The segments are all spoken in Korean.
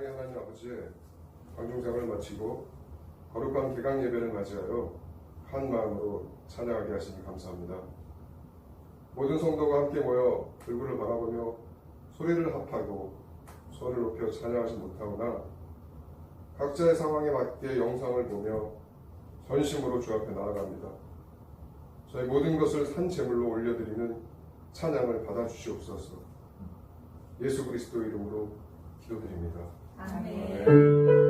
사랑의 하나님 아버지, 방종장을 마치고 거룩한 개강 예배를 맞이하여 한 마음으로 찬양하게 하시니 감사합니다. 모든 성도가 함께 모여 얼굴을 바라보며 소리를 합하고 손을 높여 찬양하지 못하오나 각자의 상황에 맞게 영상을 보며 전심으로 주 앞에 나아갑니다. 저희 모든 것을 한 제물로 올려드리는 찬양을 받아주시옵소서. 예수 그리스도 이름으로 기도드립니다. 아멘.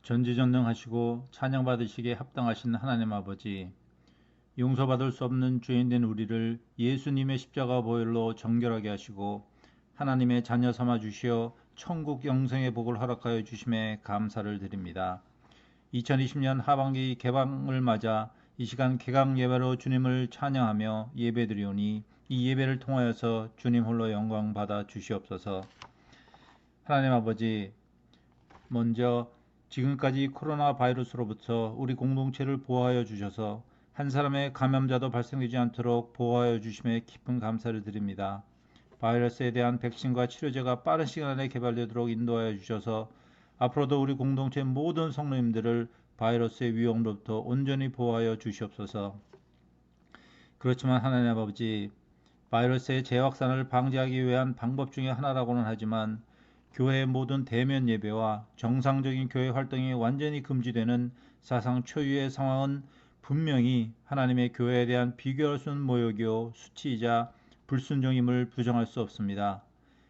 전지전능하시고 찬양받으시기에 합당하신 하나님 아버지, 용서받을 수 없는 죄인된 우리를 예수님의 십자가 보혈로 정결하게 하시고 하나님의 자녀 삼아 주시어 천국 영생의 복을 허락하여 주심에 감사를 드립니다. 2020년 하반기 개방을 맞아 이 시간 개강 예배로 주님을 찬양하며 예배드리오니 이 예배를 통하여서 주님 홀로 영광 받아 주시옵소서. 하나님 아버지, 먼저 지금까지 코로나 바이러스로부터 우리 공동체를 보호하여 주셔서 한 사람의 감염자도 발생되지 않도록 보호하여 주심에 깊은 감사를 드립니다. 바이러스에 대한 백신과 치료제가 빠른 시간 안에 개발되도록 인도하여 주셔서 앞으로도 우리 공동체 모든 성도님들을 바이러스의 위험으로부터 온전히 보호하여 주시옵소서. 그렇지만 하나님 아버지, 바이러스의 재확산을 방지하기 위한 방법 중에 하나라고는 하지만 교회의 모든 대면 예배와 정상적인 교회 활동이 완전히 금지되는 사상 초유의 상황은 분명히 하나님의 교회에 대한 비교할 수 없는 모욕이요 수치이자 불순종임을 부정할 수 없습니다.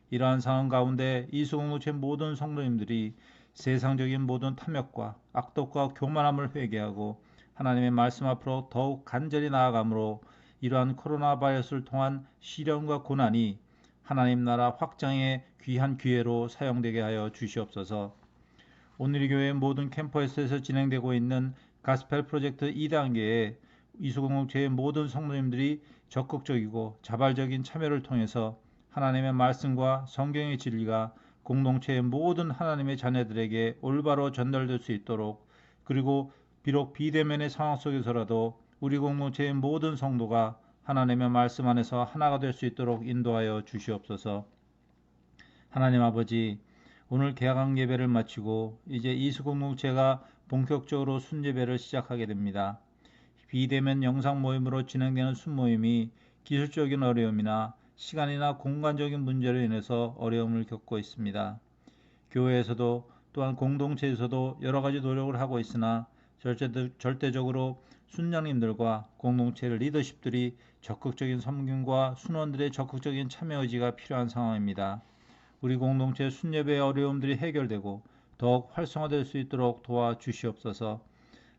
이러한 상황 가운데 이수공동체 모든 성도님들이 세상적인 모든 탐욕과 악독과 교만함을 회개하고 하나님의 말씀 앞으로 더욱 간절히 나아가므로 이러한 코로나 바이러스를 통한 시련과 고난이 하나님 나라 확장의 귀한 기회로 사용되게 하여 주시옵소서. 오늘 이 교회 모든 캠퍼스에서 진행되고 있는 가스펠 프로젝트 2단계에 이수공동체의 모든 성도님들이 적극적이고 자발적인 참여를 통해서 하나님의 말씀과 성경의 진리가 공동체의 모든 하나님의 자녀들에게 올바로 전달될 수 있도록, 그리고 비록 비대면의 상황 속에서라도 우리 공동체의 모든 성도가 하나님의 말씀 안에서 하나가 될 수 있도록 인도하여 주시옵소서. 하나님 아버지, 오늘 개강 예배를 마치고 이제 이수 공동체가 본격적으로 순예배를 시작하게 됩니다. 비대면 영상 모임으로 진행되는 순모임이 기술적인 어려움이나 시간이나 공간적인 문제로 인해서 어려움을 겪고 있습니다. 교회에서도 또한 공동체에서도 여러 가지 노력을 하고 있으나 절대적으로 순장님들과 공동체 리더십들이 적극적인 섬김과 순원들의 적극적인 참여 의지가 필요한 상황입니다. 우리 공동체 순예배의 어려움들이 해결되고 더욱 활성화될 수 있도록 도와주시옵소서.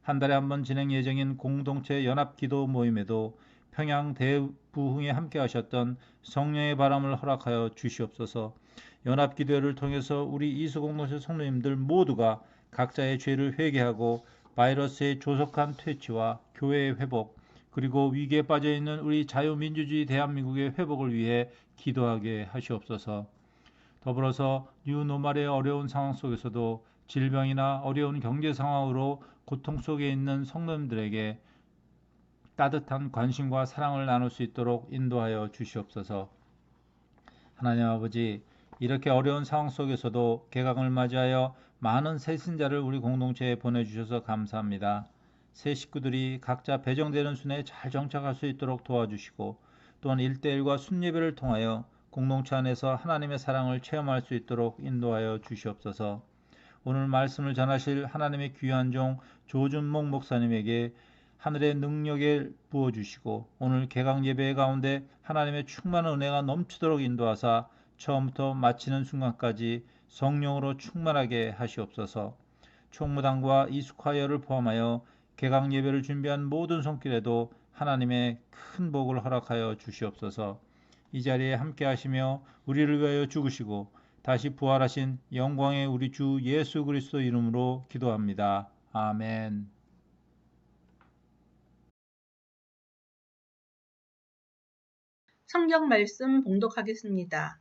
한 달에 한 번 진행 예정인 공동체 연합기도 모임에도 평양 대부흥에 함께 하셨던 성령의 바람을 허락하여 주시옵소서. 연합기도회를 통해서 우리 이수공동체 성도님들 모두가 각자의 죄를 회개하고 바이러스의 조속한 퇴치와 교회의 회복, 그리고 위기에 빠져있는 우리 자유민주주의 대한민국의 회복을 위해 기도하게 하시옵소서. 더불어서 뉴노멀의 어려운 상황 속에서도 질병이나 어려운 경제 상황으로 고통 속에 있는 성도님들에게 따뜻한 관심과 사랑을 나눌 수 있도록 인도하여 주시옵소서. 하나님 아버지, 이렇게 어려운 상황 속에서도 개강을 맞이하여 많은 새 신자를 우리 공동체에 보내주셔서 감사합니다. 새 식구들이 각자 배정되는 순에 잘 정착할 수 있도록 도와주시고, 또한 1대1과 순예배를 통하여 공동체 안에서 하나님의 사랑을 체험할 수 있도록 인도하여 주시옵소서. 오늘 말씀을 전하실 하나님의 귀한 종 조준목 목사님에게 하늘의 능력을 부어주시고 오늘 개강 예배 가운데 하나님의 충만한 은혜가 넘치도록 인도하사 처음부터 마치는 순간까지 성령으로 충만하게 하시옵소서. 총무당과 이숙하여를 포함하여 개강 예배를 준비한 모든 손길에도 하나님의 큰 복을 허락하여 주시옵소서. 이 자리에 함께 하시며 우리를 위하여 죽으시고 다시 부활하신 영광의 우리 주 예수 그리스도 이름으로 기도합니다. 아멘. 성경 말씀 봉독하겠습니다.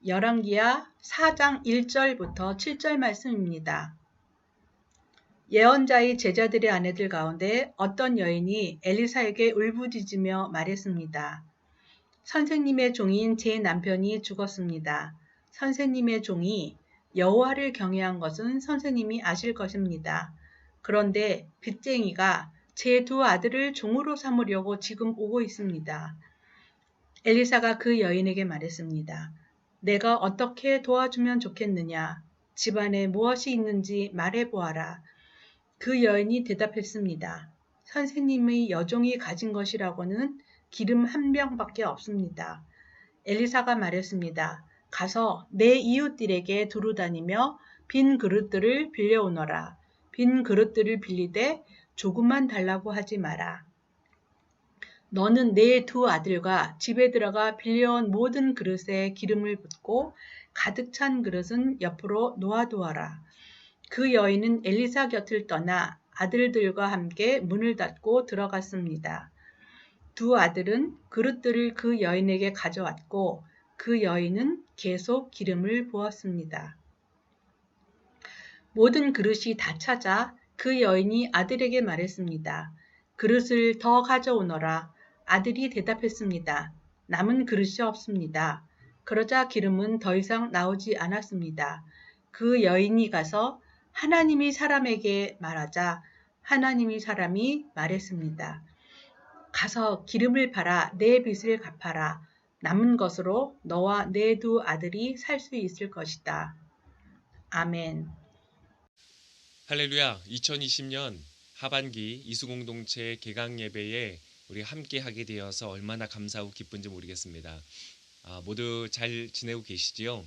열왕기하 4장 1절부터 7절 말씀입니다. 예언자의 제자들의 아내들 가운데 어떤 여인이 엘리사에게 울부짖으며 말했습니다. 선생님의 종인 제 남편이 죽었습니다. 선생님의 종이 여호와를 경외한 것은 선생님이 아실 것입니다. 그런데 빚쟁이가 제 두 아들을 종으로 삼으려고 지금 오고 있습니다. 엘리사가 그 여인에게 말했습니다. 내가 어떻게 도와주면 좋겠느냐? 집안에 무엇이 있는지 말해보아라. 그 여인이 대답했습니다. 선생님의 여종이 가진 것이라고는 기름 한 병밖에 없습니다. 엘리사가 말했습니다. 가서 내 이웃들에게 두루 다니며 빈 그릇들을 빌려오너라. 빈 그릇들을 빌리되 조금만 달라고 하지 마라. 너는 내 두 아들과 집에 들어가 빌려온 모든 그릇에 기름을 붓고 가득 찬 그릇은 옆으로 놓아두어라. 그 여인은 엘리사 곁을 떠나 아들들과 함께 문을 닫고 들어갔습니다. 두 아들은 그릇들을 그 여인에게 가져왔고 그 여인은 계속 기름을 부었습니다. 모든 그릇이 다 차자 그 여인이 아들에게 말했습니다. 그릇을 더 가져오너라. 아들이 대답했습니다. 남은 그릇이 없습니다. 그러자 기름은 더 이상 나오지 않았습니다. 그 여인이 가서 하나님이 사람에게 말하자 하나님이 사람이 말했습니다. 가서 기름을 팔아 내 빚을 갚아라. 남은 것으로 너와 내 두 아들이 살 수 있을 것이다. 아멘. 할렐루야. 2020년 하반기 이수공동체 개강 예배에 우리 함께 하게 되어서 얼마나 감사하고 기쁜지 모르겠습니다. 모두 잘 지내고 계시지요?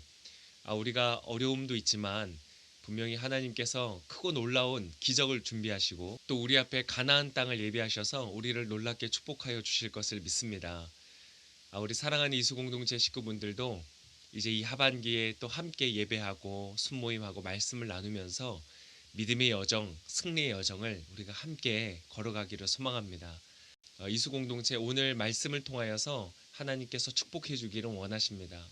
우리가 어려움도 있지만 분명히 하나님께서 크고 놀라운 기적을 준비하시고 또 우리 앞에 가나안 땅을 예비하셔서 우리를 놀랍게 축복하여 주실 것을 믿습니다. 우리 사랑하는 이수공동체 식구분들도 이제 이 하반기에 또 함께 예배하고 순모임하고 말씀을 나누면서 믿음의 여정, 승리의 여정을 우리가 함께 걸어가기를 소망합니다. 이수공동체 오늘 말씀을 통하여서 하나님께서 축복해 주기를 원하십니다.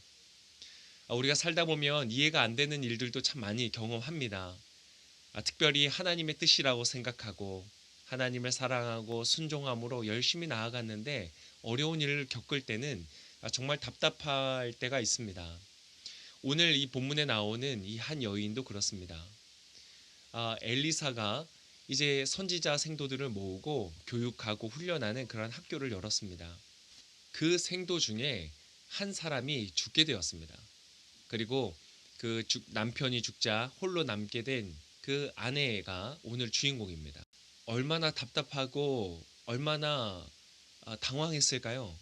우리가 살다 보면 이해가 안 되는 일들도 참 많이 경험합니다. 특별히 하나님의 뜻이라고 생각하고 하나님을 사랑하고 순종함으로 열심히 나아갔는데 어려운 일을 겪을 때는 정말 답답할 때가 있습니다. 오늘 이 본문에 나오는 이 한 여인도 그렇습니다. 엘리사가 이제 선지자 생도들을 모으고 교육하고 훈련하는 그런 학교를 열었습니다. 그 생도 중에 한 사람이 죽게 되었습니다. 그리고 그 남편이 죽자 홀로 남게 된 그 아내가 오늘 주인공입니다. 얼마나 답답하고 얼마나 당황했을까요?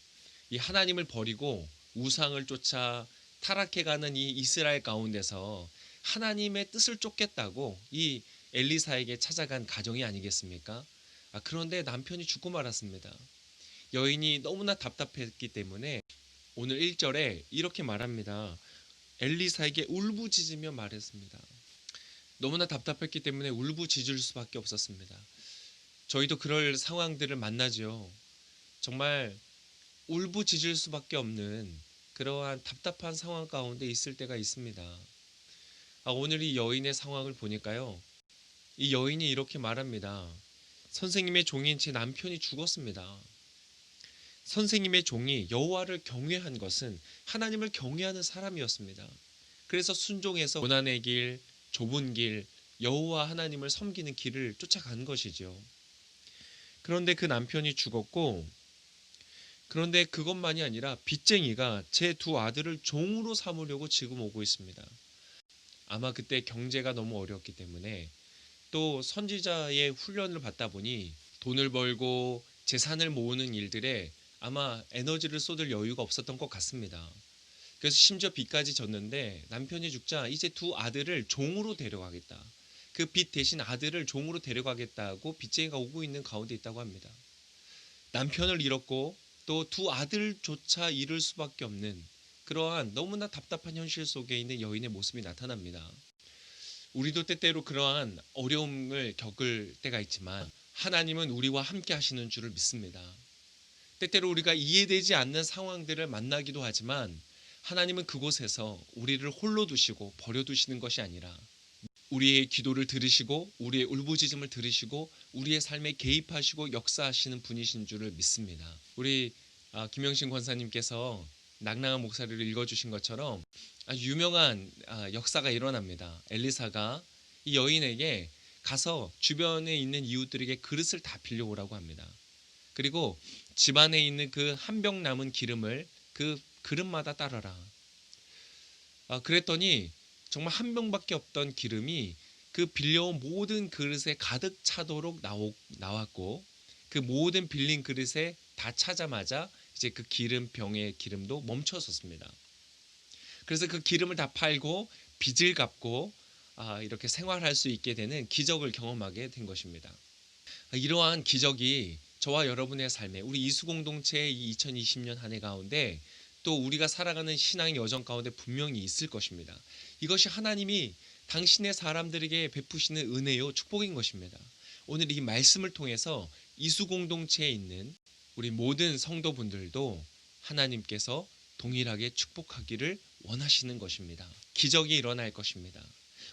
이 하나님을 버리고 우상을 쫓아 타락해가는 이 이스라엘 가운데서 하나님의 뜻을 쫓겠다고 이 엘리사에게 찾아간 가정이 아니겠습니까? 그런데 남편이 죽고 말았습니다. 여인이 너무나 답답했기 때문에 오늘 1절에 이렇게 말합니다. 엘리사에게 울부짖으며 말했습니다. 너무나 답답했기 때문에 울부짖을 수밖에 없었습니다. 저희도 그럴 상황들을 만나죠. 정말 울부짖을 수밖에 없는 그러한 답답한 상황 가운데 있을 때가 있습니다. 오늘 이 여인의 상황을 보니까요. 이 여인이 이렇게 말합니다. 선생님의 종인 제 남편이 죽었습니다. 선생님의 종이 여호와를 경외한 것은 하나님을 경외하는 사람이었습니다. 그래서 순종해서 고난의 길, 좁은 길, 여호와 하나님을 섬기는 길을 쫓아간 것이죠. 그런데 그 남편이 죽었고 그런데 그것만이 아니라 빚쟁이가 제 두 아들을 종으로 삼으려고 지금 오고 있습니다. 아마 그때 경제가 너무 어려웠기 때문에 또 선지자의 훈련을 받다 보니 돈을 벌고 재산을 모으는 일들에 아마 에너지를 쏟을 여유가 없었던 것 같습니다. 그래서 심지어 빚까지 졌는데 남편이 죽자 이제 두 아들을 종으로 데려가겠다. 그 빚 대신 아들을 종으로 데려가겠다고 빚쟁이가 오고 있는 가운데 있다고 합니다. 남편을 잃었고 또 두 아들조차 잃을 수밖에 없는 그러한 너무나 답답한 현실 속에 있는 여인의 모습이 나타납니다. 우리도 때때로 그러한 어려움을 겪을 때가 있지만 하나님은 우리와 함께 하시는 줄을 믿습니다. 때때로 우리가 이해되지 않는 상황들을 만나기도 하지만 하나님은 그곳에서 우리를 홀로 두시고 버려두시는 것이 아니라 우리의 기도를 들으시고 우리의 울부짖음을 들으시고 우리의 삶에 개입하시고 역사하시는 분이신 줄을 믿습니다. 우리 김영신 권사님께서 낭랑한 목사리를 읽어주신 것처럼 아주 유명한 역사가 일어납니다. 엘리사가 이 여인에게 가서 주변에 있는 이웃들에게 그릇을 다 빌려오라고 합니다. 그리고 집안에 있는 그 한 병 남은 기름을 그 그릇마다 따르라. 그랬더니 정말 한 병밖에 없던 기름이 그 빌려온 모든 그릇에 가득 차도록 나왔고 그 모든 빌린 그릇에 다 차자마자 이제 그 기름 병의 기름도 멈춰섰습니다. 그래서 그 기름을 다 팔고 빚을 갚고 이렇게 생활할 수 있게 되는 기적을 경험하게 된 것입니다. 이러한 기적이 저와 여러분의 삶에, 우리 이수공동체의 이 2020년 한 해 가운데 또 우리가 살아가는 신앙의 여정 가운데 분명히 있을 것입니다. 이것이 하나님이 당신의 사람들에게 베푸시는 은혜요 축복인 것입니다. 오늘 이 말씀을 통해서 이수공동체에 있는 우리 모든 성도분들도 하나님께서 동일하게 축복하기를 원하시는 것입니다. 기적이 일어날 것입니다.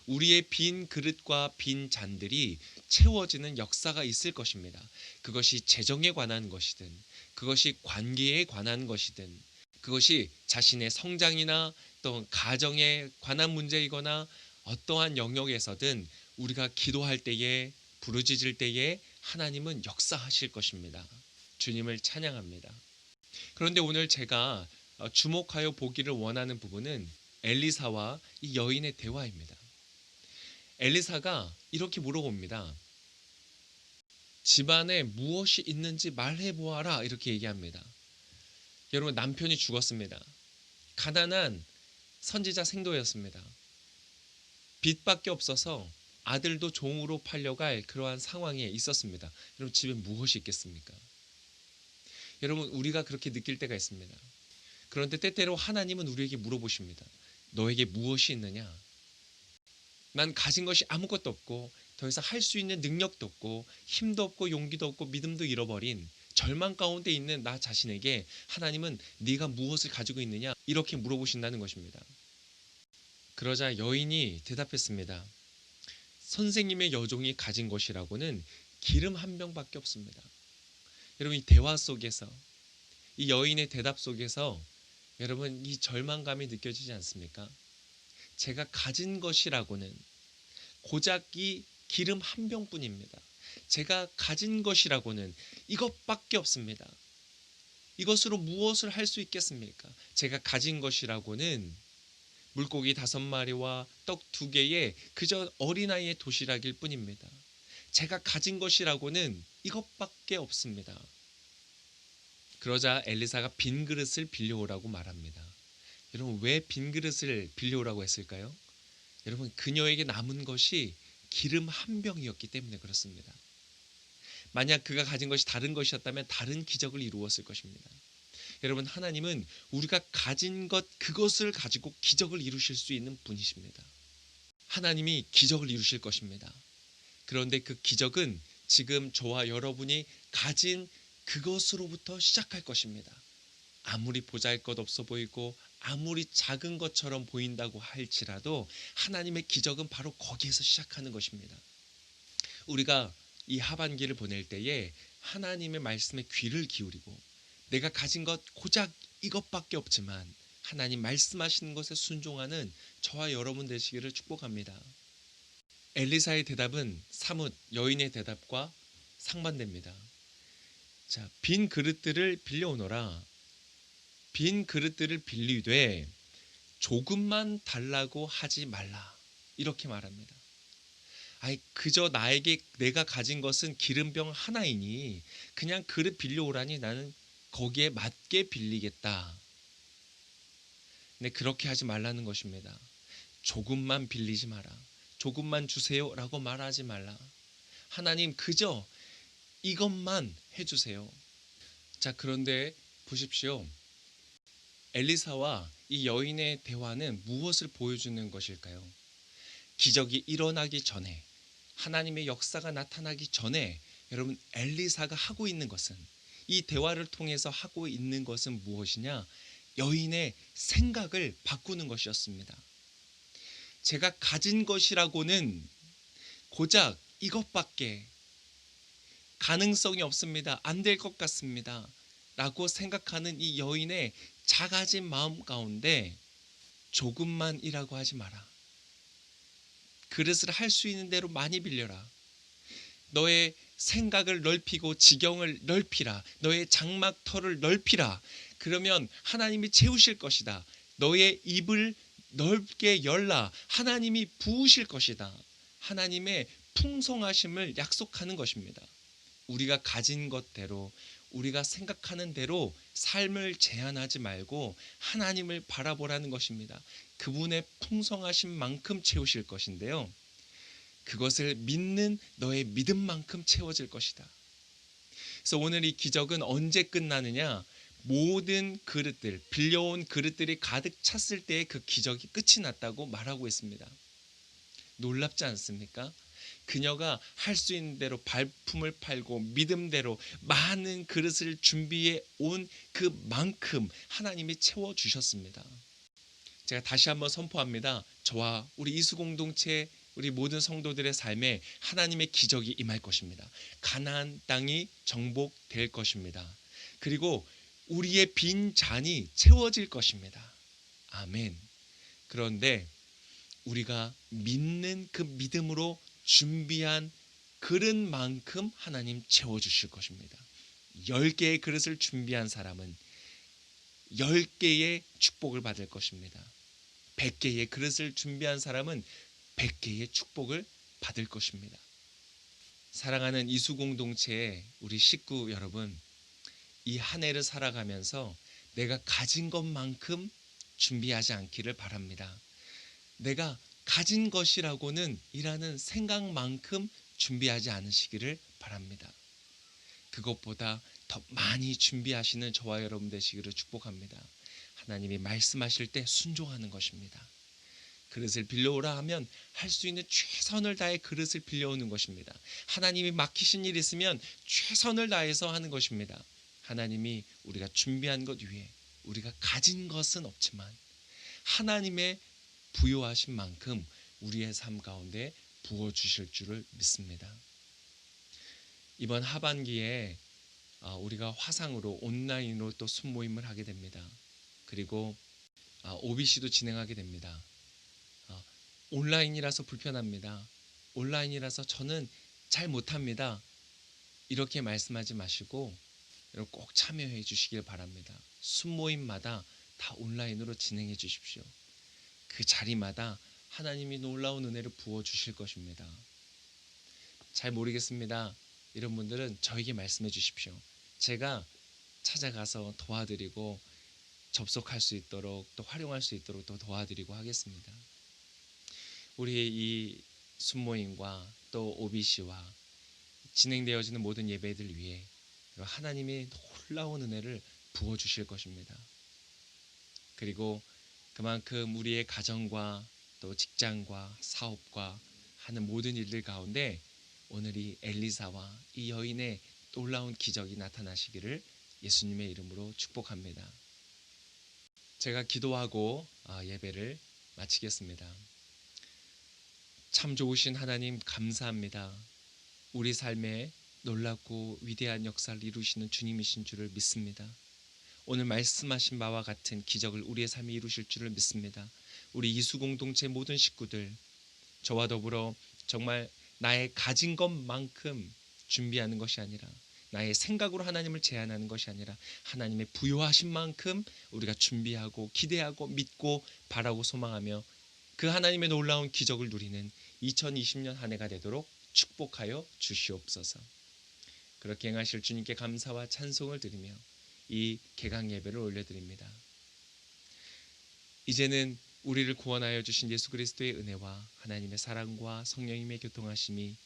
우리의 빈 그릇과 빈 잔들이 채워지는 역사가 있을 것입니다. 그것이 재정에 관한 것이든, 그것이 관계에 관한 것이든, 그것이 자신의 성장이나 또 가정에 관한 문제이거나 어떠한 영역에서든 우리가 기도할 때에, 부르짖을 때에 하나님은 역사하실 것입니다. 주님을 찬양합니다. 그런데 오늘 제가 주목하여 보기를 원하는 부분은 엘리사와 이 여인의 대화입니다. 엘리사가 이렇게 물어봅니다. 집안에 무엇이 있는지 말해보아라, 이렇게 얘기합니다. 여러분, 남편이 죽었습니다. 가난한 선지자 생도였습니다. 빚밖에 없어서 아들도 종으로 팔려갈 그러한 상황에 있었습니다. 여러분, 집에 무엇이 있겠습니까? 여러분, 우리가 그렇게 느낄 때가 있습니다. 그런데 때때로 하나님은 우리에게 물어보십니다. 너에게 무엇이 있느냐? 난 가진 것이 아무것도 없고 더 이상 할 수 있는 능력도 없고 힘도 없고 용기도 없고 믿음도 잃어버린 절망 가운데 있는 나 자신에게 하나님은 네가 무엇을 가지고 있느냐? 이렇게 물어보신다는 것입니다. 그러자 여인이 대답했습니다. 선생님의 여종이 가진 것이라고는 기름 한 병밖에 없습니다. 여러분, 이 대화 속에서, 이 여인의 대답 속에서 여러분, 이 절망감이 느껴지지 않습니까? 제가 가진 것이라고는 고작 이 기름 한 병뿐입니다. 제가 가진 것이라고는 이것밖에 없습니다. 이것으로 무엇을 할 수 있겠습니까? 제가 가진 것이라고는 물고기 5마리와 떡 2개의 그저 어린아이의 도시락일 뿐입니다. 제가 가진 것이라고는 이것밖에 없습니다. 그러자 엘리사가 빈 그릇을 빌려오라고 말합니다. 여러분, 왜 빈 그릇을 빌려오라고 했을까요? 여러분, 그녀에게 남은 것이 기름 한 병이었기 때문에 그렇습니다. 만약 그가 가진 것이 다른 것이었다면 다른 기적을 이루었을 것입니다. 여러분, 하나님은 우리가 가진 것, 그것을 가지고 기적을 이루실 수 있는 분이십니다. 하나님이 기적을 이루실 것입니다. 그런데 그 기적은 지금 저와 여러분이 가진 그것으로부터 시작할 것입니다. 아무리 보잘것없어 보이고 아무리 작은 것처럼 보인다고 할지라도 하나님의 기적은 바로 거기에서 시작하는 것입니다. 우리가 이 하반기를 보낼 때에 하나님의 말씀에 귀를 기울이고 내가 가진 것 고작 이것밖에 없지만 하나님 말씀하시는 것에 순종하는 저와 여러분 되시기를 축복합니다. 엘리사의 대답은 사뭇 여인의 대답과 상반됩니다. 자, 빈 그릇들을 빌려오너라. 빈 그릇들을 빌리되 조금만 달라고 하지 말라. 이렇게 말합니다. 그저 나에게 내가 가진 것은 기름병 하나이니 그냥 그릇 빌려오라니 나는 거기에 맞게 빌리겠다. 근데 그렇게 하지 말라는 것입니다. 조금만 빌리지 마라. 조금만 주세요 라고 말하지 말라. 하나님, 그저 이것만 해주세요. 자, 그런데 보십시오. 엘리사와 이 여인의 대화는 무엇을 보여주는 것일까요? 기적이 일어나기 전에, 하나님의 역사가 나타나기 전에 여러분, 엘리사가 하고 있는 것은, 이 대화를 통해서 하고 있는 것은 무엇이냐? 여인의 생각을 바꾸는 것이었습니다. 제가 가진 것이라고는 고작 이것밖에 가능성이 없습니다. 안 될 것 같습니다. 라고 생각하는 이 여인의 작아진 마음 가운데 조금만이라고 하지 마라. 그릇을 할 수 있는 대로 많이 빌려라. 너의 생각을 넓히고 지경을 넓히라. 너의 장막터를 넓히라. 그러면 하나님이 채우실 것이다. 너의 입을 넓게 열라. 하나님이 부으실 것이다. 하나님의 풍성하심을 약속하는 것입니다. 우리가 가진 것대로, 우리가 생각하는 대로 삶을 제한하지 말고 하나님을 바라보라는 것입니다. 그분의 풍성하신 만큼 채우실 것인데요. 그것을 믿는 너의 믿음만큼 채워질 것이다. 그래서 오늘 이 기적은 언제 끝나느냐? 모든 그릇들, 빌려온 그릇들이 가득 찼을 때에 그 기적이 끝이 났다고 말하고 있습니다. 놀랍지 않습니까? 그녀가 할 수 있는 대로 발품을 팔고 믿음대로 많은 그릇을 준비해 온 그만큼 하나님이 채워주셨습니다. 제가 다시 한번 선포합니다. 저와 우리 이수공동체 우리 모든 성도들의 삶에 하나님의 기적이 임할 것입니다. 가나안 땅이 정복될 것입니다. 그리고 우리의 빈 잔이 채워질 것입니다. 아멘. 그런데 우리가 믿는 그 믿음으로 준비한 그릇만큼 하나님 채워주실 것입니다. 10개의 그릇을 준비한 사람은 10개의 축복을 받을 것입니다. 100개의 그릇을 준비한 사람은 100개의 축복을 받을 것입니다. 사랑하는 이수공동체의 우리 식구 여러분, 이 한 해를 살아가면서 내가 가진 것만큼 준비하지 않기를 바랍니다. 내가 가진 것이라고는 이라는 생각만큼 준비하지 않으시기를 바랍니다. 그것보다 더 많이 준비하시는 저와 여러분 되시기를 축복합니다. 하나님이 말씀하실 때 순종하는 것입니다. 그릇을 빌려오라 하면 할 수 있는 최선을 다해 그릇을 빌려오는 것입니다. 하나님이 맡기신 일 있으면 최선을 다해서 하는 것입니다. 하나님이 우리가 준비한 것 위에 우리가 가진 것은 없지만 하나님의 부요하신 만큼 우리의 삶 가운데 부어주실 줄을 믿습니다. 이번 하반기에 우리가 화상으로 온라인으로 또 순모임을 하게 됩니다. 그리고 OBC도 진행하게 됩니다. 온라인이라서 불편합니다. 온라인이라서 저는 잘 못합니다. 이렇게 말씀하지 마시고 여러분 꼭 참여해 주시길 바랍니다. 순모임마다 다 온라인으로 진행해 주십시오. 그 자리마다 하나님이 놀라운 은혜를 부어주실 것입니다. 잘 모르겠습니다. 이런 분들은 저에게 말씀해 주십시오. 제가 찾아가서 도와드리고 접속할 수 있도록 또 활용할 수 있도록 또 도와드리고 하겠습니다. 우리의 이 순모임과 또 OBC와 진행되어지는 모든 예배들 위해 하나님의 놀라운 은혜를 부어주실 것입니다. 그리고 그만큼 우리의 가정과 또 직장과 사업과 하는 모든 일들 가운데 오늘 이 엘리사와 이 여인의 놀라운 기적이 나타나시기를 예수님의 이름으로 축복합니다. 제가 기도하고 예배를 마치겠습니다. 참 좋으신 하나님 감사합니다. 우리 삶에 놀랍고 위대한 역사를 이루시는 주님이신 줄을 믿습니다. 오늘 말씀하신 바와 같은 기적을 우리의 삶에 이루실 줄을 믿습니다. 우리 이수공동체 모든 식구들 저와 더불어 정말 나의 가진 것만큼 준비하는 것이 아니라 나의 생각으로 하나님을 제한하는 것이 아니라 하나님의 부요하신 만큼 우리가 준비하고 기대하고 믿고 바라고 소망하며 그 하나님의 놀라운 기적을 누리는 2020년 한 해가 되도록 축복하여 주시옵소서. 그렇게 행하실 주님께 감사와 찬송을 드리며 이 개강 예배를 올려드립니다. 이제는 우리를 구원하여 주신 예수 그리스도의 은혜와 하나님의 사랑과 성령님의 교통하심이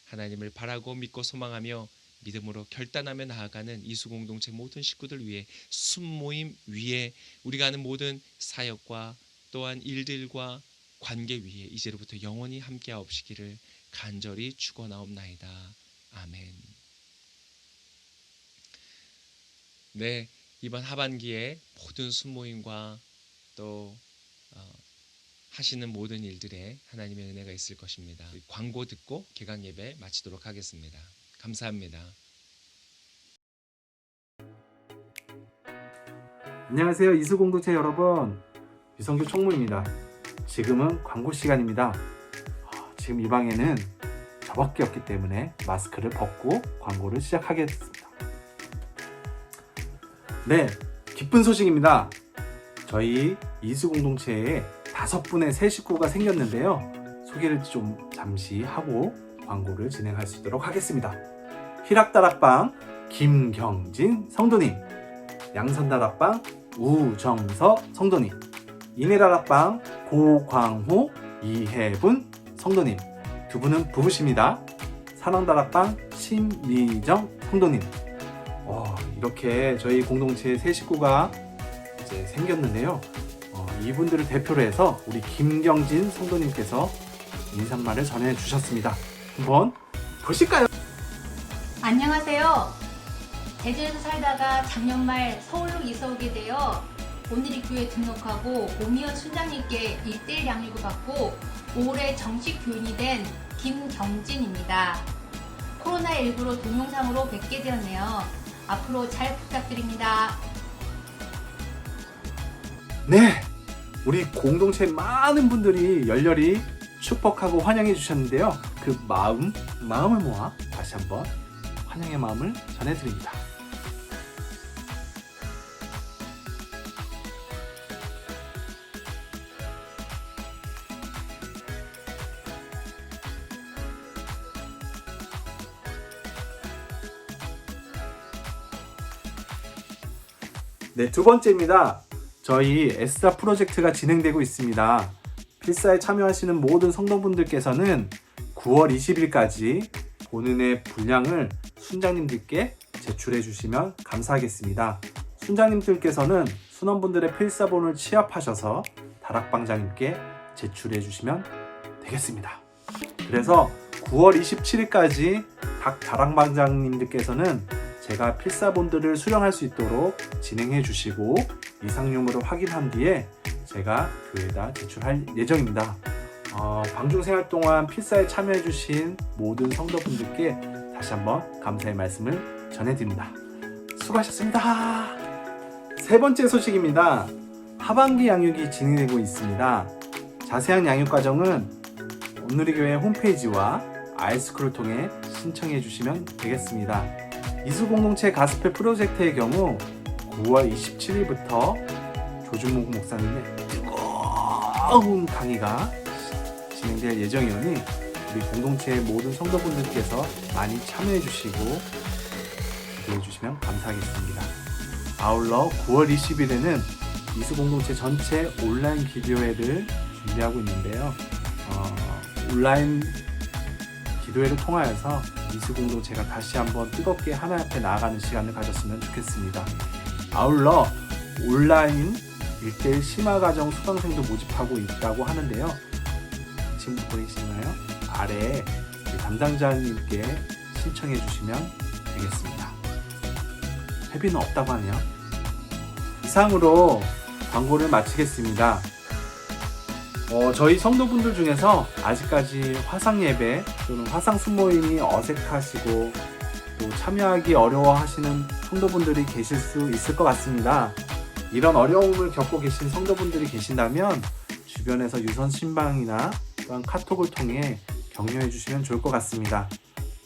하나님을 바라고 믿고 소망하며 믿음으로 결단하며 나아가는 이수공동체 모든 식구들 위해 순모임 위에 우리가 하는 모든 사역과 또한 일들과 관계 위에 이제로부터 영원히 함께하옵시기를 간절히 축원하옵나이다. 아멘. 네, 이번 하반기에 모든 순모임과 또 하시는 모든 일들에 하나님의 은혜가 있을 것입니다. 광고 듣고 개강 예배 마치도록 하겠습니다. 감사합니다. 안녕하세요. 이수공동체 여러분, 유성규 총무입니다. 지금은 광고 시간입니다. 지금 이 방에는 저밖에 없기 때문에 마스크를 벗고 광고를 시작하겠습니다. 네, 기쁜 소식입니다. 저희 이수공동체에 5분의 새 식구가 생겼는데요. 소개를 좀 잠시 하고 광고를 진행할 수 있도록 하겠습니다. 희락다락방 김경진 성도님, 양선다락방 우정서 성도님, 이내다락방 고광호 이혜분 성도님, 두 분은 부부십니다. 사랑다락방 신미정 성도님. 이렇게 저희 공동체 새 식구가 이제 생겼는데요. 이분들을 대표로 해서 우리 김경진 성도님께서 인사말을 전해주셨습니다. 한번 보실까요? 안녕하세요. 제주에서 살다가 작년 말 서울로 이사 오게 되어 오늘이 교회 등록하고 오미연 순장님께 1:1 양육을 받고 올해 정식 교인이 된 김경진입니다. 코로나19로 동영상으로 뵙게 되었네요. 앞으로 잘 부탁드립니다. 네, 우리 공동체 많은 분들이 열렬히 축복하고 환영해 주셨는데요. 그 마음을 모아 다시 한번 환영의 마음을 전해드립니다. 네, 두 번째입니다. 저희 에스라 프로젝트가 진행되고 있습니다. 필사에 참여하시는 모든 성도분들께서는 9월 20일까지 본은의 분량을 순장님들께 제출해 주시면 감사하겠습니다. 순장님들께서는 순원분들의 필사본을 취합하셔서 다락방장님께 제출해 주시면 되겠습니다. 그래서 9월 27일까지 각 다락방장님들께서는 제가 필사본들을 수령할 수 있도록 진행해 주시고 이상 유무를 확인한 뒤에 제가 교회에다 제출할 예정입니다. 방중생활 동안 필사에 참여해 주신 모든 성도분들께 다시 한번 감사의 말씀을 전해드립니다. 수고하셨습니다. 세 번째 소식입니다. 하반기 양육이 진행되고 있습니다. 자세한 양육 과정은 오늘의 교회 홈페이지와 아이스쿨을 통해 신청해 주시면 되겠습니다. 이수공동체 가스펠 프로젝트의 경우 9월 27일부터 조준목 목사님의 뜨거운 강의가 진행될 예정이오니 우리 공동체의 모든 성도분들께서 많이 참여해 주시고 기도해 주시면 감사하겠습니다. 아울러 9월 20일에는 이수공동체 전체 온라인 기도회를 준비하고 있는데요. 온라인 기도회를 통하여서 이수공동체가 다시 한번 뜨겁게 하나님 앞에 나아가는 시간을 가졌으면 좋겠습니다. 아울러 온라인 1:1 심화과정 수강생도 모집하고 있다고 하는데요. 지금 보이시나요? 아래에 담당자님께 신청해 주시면 되겠습니다. 회비는 없다고 하네요. 이상으로 광고를 마치겠습니다. 저희 성도분들 중에서 아직까지 화상 예배 또는 화상 순모임이 어색하시고 또 참여하기 어려워하시는 성도분들이 계실 수 있을 것 같습니다. 이런 어려움을 겪고 계신 성도분들이 계신다면 주변에서 유선 신방이나 또한 카톡을 통해 격려해 주시면 좋을 것 같습니다.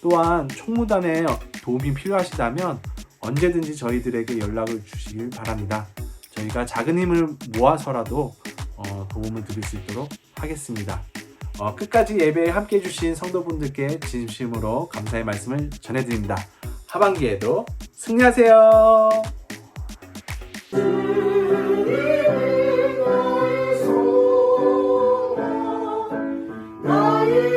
또한 총무단에 도움이 필요하시다면 언제든지 저희들에게 연락을 주시길 바랍니다. 저희가 작은 힘을 모아서라도 도움을 드릴 수 있도록 하겠습니다. 끝까지 예배에 함께 해주신 성도분들께 진심으로 감사의 말씀을 전해드립니다. 하반기에도 승리하세요. 나의